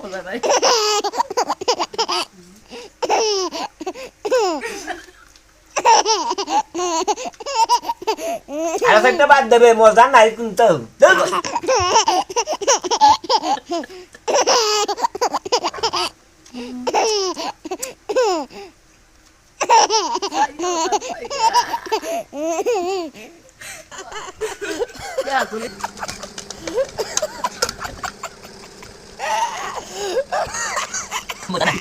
বোঝা যায়। আরে একটা বাদ দেবে মজা নাই কিন্তু মজা নাই